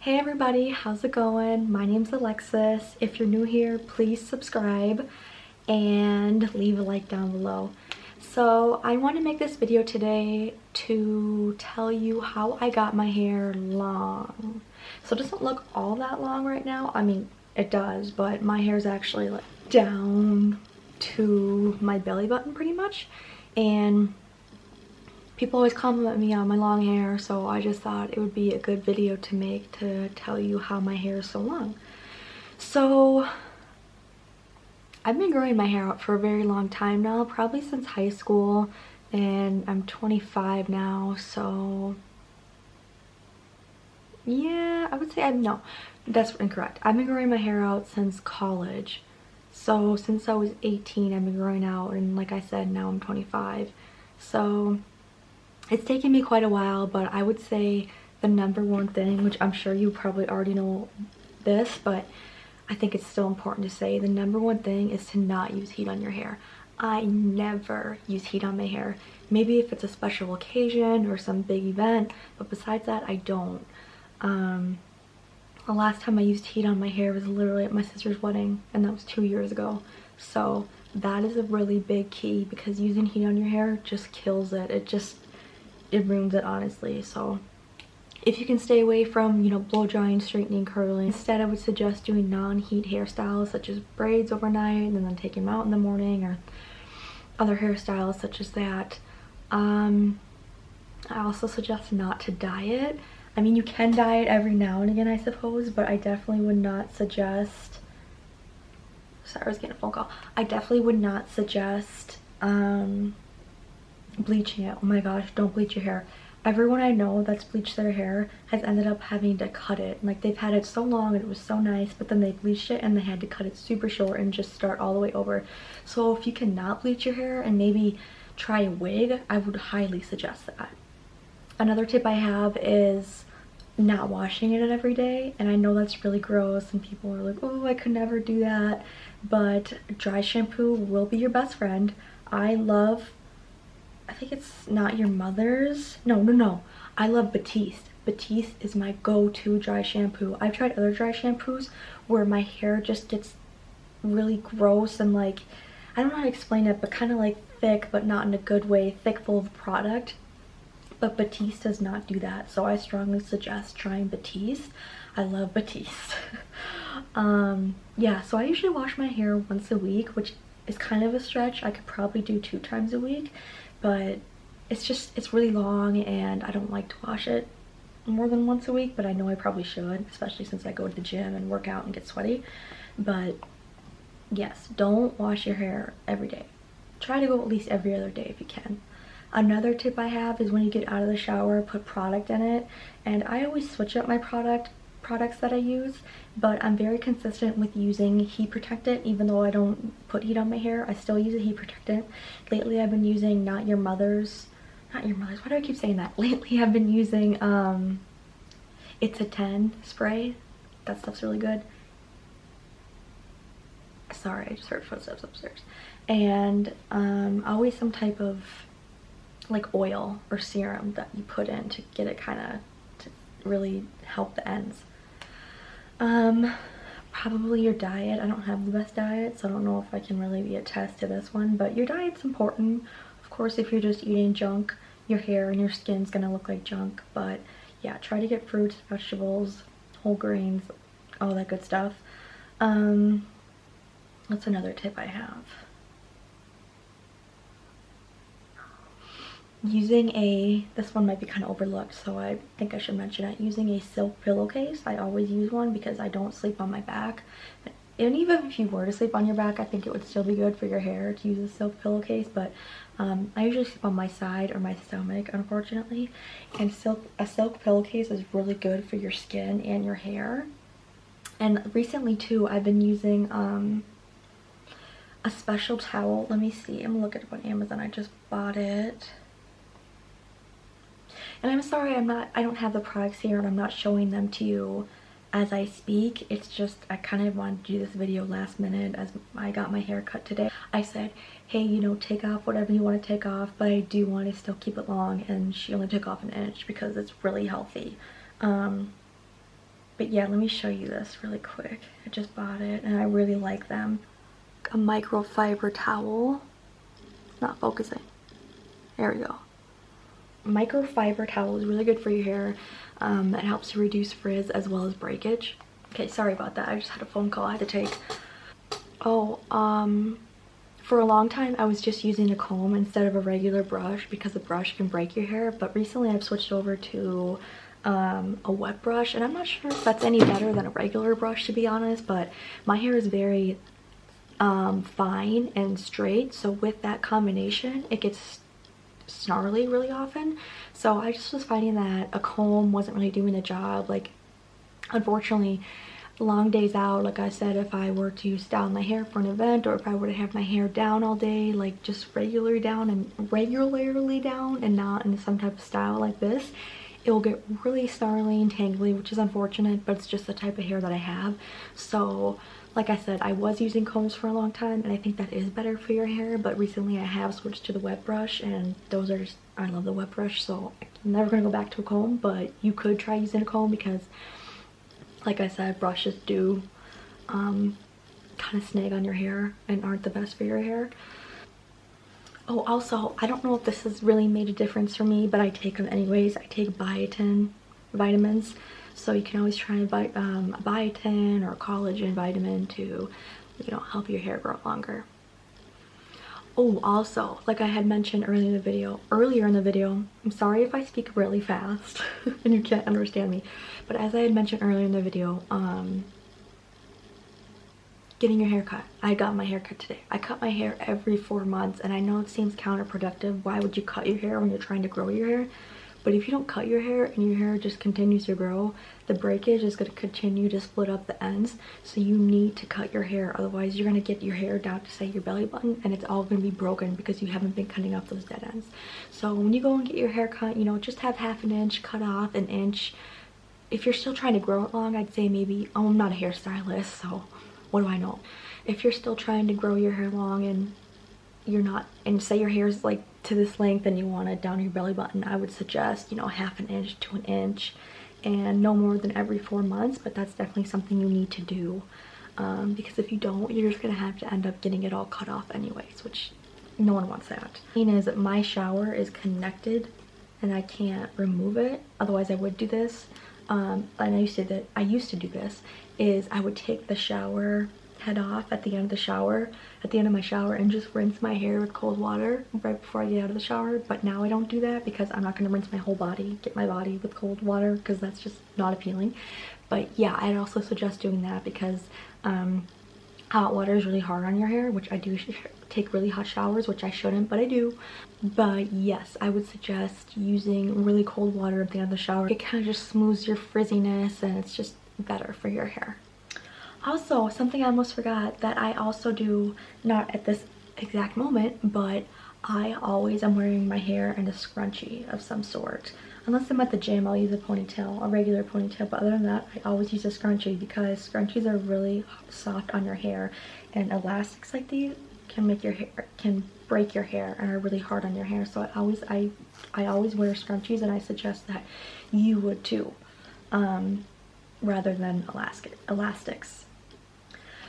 Hey everybody, how's it going? My name's Alexis. If you're new here, please subscribe and leave a like down below. So I want to make this video today to tell you how I got my hair long. So it doesn't look all that long right now. I mean, it does, but my hair's actually like down to my belly button pretty much. And people always compliment me on my long hair, so I just thought it would be a good video to make to tell you how my hair is so long. So I've been growing my hair out for a very long time now, probably since high school, and I'm 25 now, so yeah, I would say no, that's incorrect. I've been growing my hair out since college. So since I was 18, I've been growing out, and like I said, now I'm 25. So it's taken me quite a while, but I would say the number one thing, which I'm sure you probably already know this, but I think it's still important to say, the number one thing is to not use heat on your hair. I never use heat on my hair. Maybe if it's a special occasion or some big event, but besides that, I don't. The last time I used heat on my hair was literally at my sister's wedding, and that was 2 years ago. So that is a really big key, because using heat on your hair just kills it. It ruins it, honestly. So if you can stay away from, blow drying, straightening, curling, instead I would suggest doing non-heat hairstyles such as braids overnight and then taking them out in the morning, or other hairstyles such as that. I also suggest not to dye it. I mean, you can dye it every now and again, I suppose, but I definitely would not suggest, sorry, I was getting a phone call. I definitely would not suggest bleaching it. Oh my gosh, don't bleach your hair. Everyone I know that's bleached their hair has ended up having to cut it. Like, they've had it so long and it was so nice, but then they bleached it and they had to cut it super short and just start all the way over. So if you cannot bleach your hair and maybe try a wig, I would highly suggest that. Another tip I have is not washing it every day, and I know that's really gross and people are like, oh, I could never do that, but dry shampoo will be your best friend. I think it's Not Your Mother's. No. I love Batiste. Batiste is my go-to dry shampoo. I've tried other dry shampoos where my hair just gets really gross and, like, I don't know how to explain it, but kind of like thick, but not in a good way, thick full of product. But Batiste does not do that, so I strongly suggest trying Batiste. I love Batiste. Yeah, so I usually wash my hair once a week, which is kind of a stretch. I could probably do 2 times a week, but it's really long and I don't like to wash it more than once a week, but I know I probably should, especially since I go to the gym and work out and get sweaty. But yes, don't wash your hair every day. Try to go at least every other day if you can. Another tip I have is when you get out of the shower, put product in it, and I always switch up my products that I use, but I'm very consistent with using heat protectant. Even though I don't put heat on my hair, I still use a heat protectant. Lately I've been using Not Your Mother's, why do I keep saying that? Lately I've been using It's a 10 spray. That stuff's really good. Sorry, I just heard footsteps upstairs. And always some type of like oil or serum that you put in to get it kind of to really help the ends. Probably your diet. I don't have the best diet, so I don't know if I can really be attest to this one, but your diet's important. Of course, if you're just eating junk, your hair and your skin's gonna look like junk, but yeah, try to get fruits, vegetables, whole grains, all that good stuff. That's another tip I have. Using this one might be kind of overlooked, so I think I should mention it. Using a silk pillowcase. I always use one because I don't sleep on my back. And even if you were to sleep on your back, I think it would still be good for your hair to use a silk pillowcase, but I usually sleep on my side or my stomach, unfortunately. And a silk pillowcase is really good for your skin and your hair. And recently too, I've been using a special towel. Let me see, I'm looking up on Amazon. I just bought it. And I'm sorry I don't have the products here and I'm not showing them to you as I speak. It's just I kind of wanted to do this video last minute as I got my hair cut today. I said, hey, take off whatever you want to take off, but I do want to still keep it long, and she only took off 1 inch because it's really healthy. But yeah, let me show you this really quick. I just bought it and I really like them. A microfiber towel. It's not focusing. There we go. Microfiber towel is really good for your hair. It helps to reduce frizz as well as breakage. Okay, sorry about that. I just had a phone call I had to take. Oh, for a long time I was just using a comb instead of a regular brush because the brush can break your hair, but recently I've switched over to a wet brush, and I'm not sure if that's any better than a regular brush, to be honest, but my hair is very fine and straight, so with that combination it gets snarly really often. So I just was finding that a comb wasn't really doing the job. Like, unfortunately, long days out, like I said, if I were to style my hair for an event, or if I were to have my hair down all day, like just regularly down and not in some type of style like this, it will get really snarly and tangly, which is unfortunate, but it's just the type of hair that I have. So like I said, I was using combs for a long time, and I think that is better for your hair, but recently I have switched to the wet brush, and those are just, I love the wet brush, so I'm never gonna go back to a comb. But you could try using a comb because, like I said, brushes do kind of snag on your hair and aren't the best for your hair. Oh, also, I don't know if this has really made a difference for me, but I take them anyways. I take biotin vitamins. So you can always try a biotin or a collagen vitamin to, you know, help your hair grow longer. Oh, also, like I had mentioned earlier in the video, I'm sorry if I speak really fast and you can't understand me, but as I had mentioned earlier in the video, getting your hair cut. I got my hair cut today. I cut my hair every 4 months, and I know it seems counterproductive. Why would you cut your hair when you're trying to grow your hair? But if you don't cut your hair and your hair just continues to grow, the breakage is going to continue to split up the ends. So you need to cut your hair. Otherwise, you're going to get your hair down to, say, your belly button, and it's all going to be broken because you haven't been cutting off those dead ends. So when you go and get your hair cut, you know, just have half an inch cut off, an inch. If you're still trying to grow it long, I'd say maybe, oh, I'm not a hairstylist, so what do I know? If you're still trying to grow your hair long and you're not, and say your hair is like to this length and you want it down your belly button, I would suggest, you know, half an inch to an inch, and no more than every 4 months. But that's definitely something you need to do, because if you don't, you're just gonna have to end up getting it all cut off anyways, which no one wants that. The thing is that my shower is connected and I can't remove it, otherwise I would do this. And I used to do this, is I would take the shower head off at the end of my shower and just rinse my hair with cold water right before I get out of the shower. But now I don't do that because I'm not going to rinse my whole body, get my body with cold water, because that's just not appealing. But yeah, I'd also suggest doing that because hot water is really hard on your hair, which I do take really hot showers, which I shouldn't, but I do. But yes, I would suggest using really cold water at the end of the shower. It kind of just smooths your frizziness, and it's just better for your hair. Also, something I almost forgot that I also do, not at this exact moment, but I always am wearing my hair in a scrunchie of some sort. Unless I'm at the gym, I'll use a ponytail, a regular ponytail, but other than that, I always use a scrunchie because scrunchies are really soft on your hair, and elastics like these can break your hair and are really hard on your hair. So I always wear scrunchies, and I suggest that you would too, rather than elastics.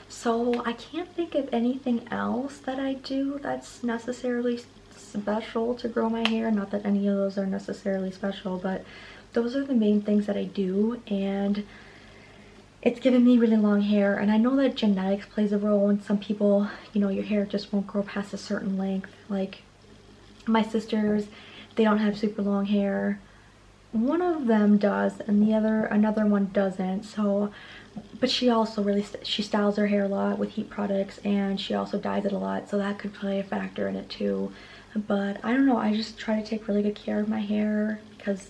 So I can't think of anything else that I do that's necessarily special to grow my hair. Not that any of those are necessarily special, but those are the main things that I do, and it's given me really long hair. And I know that genetics plays a role, and some people, you know, your hair just won't grow past a certain length. Like my sisters, they don't have super long hair. One of them does, and another one doesn't. So, but she also she styles her hair a lot with heat products, and she also dyes it a lot, so that could play a factor in it too. But I don't know, I just try to take really good care of my hair because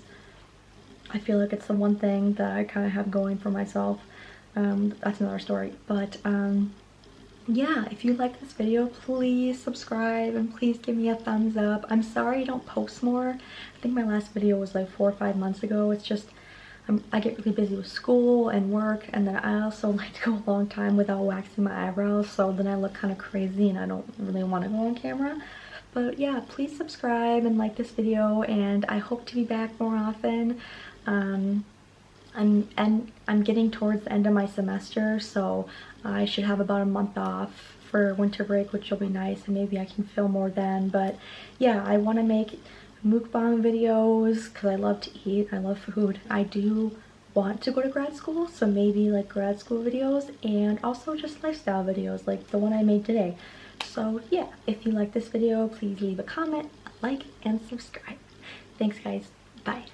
I feel like it's the one thing that I kind of have going for myself. That's another story. But yeah, if you like this video, please subscribe and please give me a thumbs up. I'm sorry I don't post more. I think my last video was like 4 or 5 months ago. It's just I get really busy with school and work, and then I also like to go a long time without waxing my eyebrows, so then I look kind of crazy and I don't really want to go on camera. But yeah, please subscribe and like this video, and I hope to be back more often. I'm getting towards the end of my semester, so I should have about a month off for winter break, which will be nice, and maybe I can film more then. But yeah, I want to make mukbang videos because I love to eat. I love food. I do want to go to grad school, so maybe like grad school videos, and also just lifestyle videos like the one I made today. So yeah, if you like this video, please leave a comment, a like, and subscribe. Thanks guys. Bye.